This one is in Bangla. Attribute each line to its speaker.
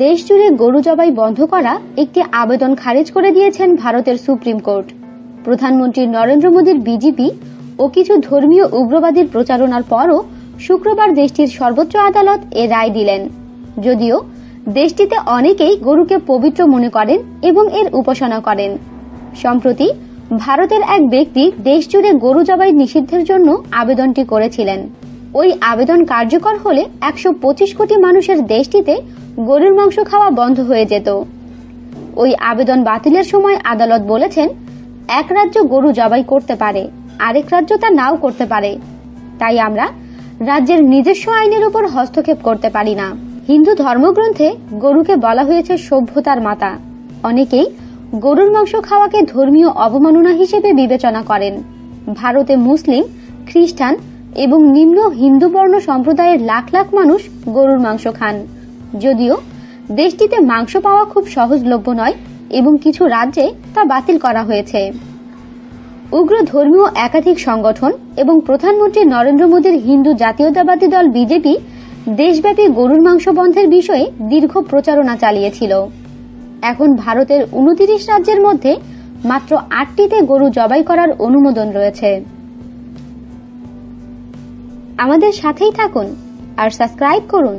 Speaker 1: দেশ জুড়ে গরু জবাই বন্ধ করা একটি আবেদন খারিজ করে দিয়েছেন ভারতের সুপ্রিম কোর্ট। প্রধানমন্ত্রী নরেন্দ্র মোদীর বিজেপি ও কিছু ধর্মীয় উগ্রবাদীর প্রচারণার পরও শুক্রবার দেশটির সর্বোচ্চ আদালত এ রায় দিলেন। যদিও দেশটিতে অনেকেই গরুকে পবিত্র মনে করেন এবং এর উপাসনা করেন। সম্প্রতি ভারতের এক ব্যক্তি দেশ জুড়ে গরু জবাই নিষিদ্ধের জন্য আবেদনটি করেছিলেন। ওই আবেদন কার্যকর হলে 125 কোটি মানুষের দেশটিতে গরুর মাংস খাওয়া বন্ধ হয়ে যেত। ওই আবেদন বাতিলের সময় আদালত বলেছেন, এক রাজ্য গরু জবাই করতে পারে, আরেক রাজ্য তা নাও করতে পারে। তাই আমরা রাজ্যের নিজস্ব আইনের উপর হস্তক্ষেপ করতে পারি না। হিন্দু ধর্মগ্রন্থে গরুকে বলা হয়েছে সভ্যতার মাতা। অনেকেই গরুর মাংস খাওয়াকে ধর্মীয় অবমাননা হিসেবে বিবেচনা করেন। ভারতে মুসলিম, খ্রিস্টান এবং নিম্ন হিন্দু বর্ণ সম্প্রদায়ের লাখ লাখ মানুষ গরুর মাংস খান। যদিও দেশটিতে মাংস পাওয়া খুব সহজলভ্য নয় এবং কিছু রাজ্যে তা বাতিল করা হয়েছে। উগ্র ধর্মীয় একাধিক সংগঠন এবং প্রধানমন্ত্রী নরেন্দ্র মোদীর হিন্দু জাতীয়তাবাদী দল বিজেপি দেশব্যাপী গরুর মাংস বন্ধের বিষয়ে দীর্ঘ প্রচারণা চালিয়েছিল। এখন ভারতের 29 রাজ্যের মধ্যে মাত্র 8টিতে গরু জবাই করার অনুমোদন রয়েছে। আমাদের সাথেই থাকুন আর সাবস্ক্রাইব করুন।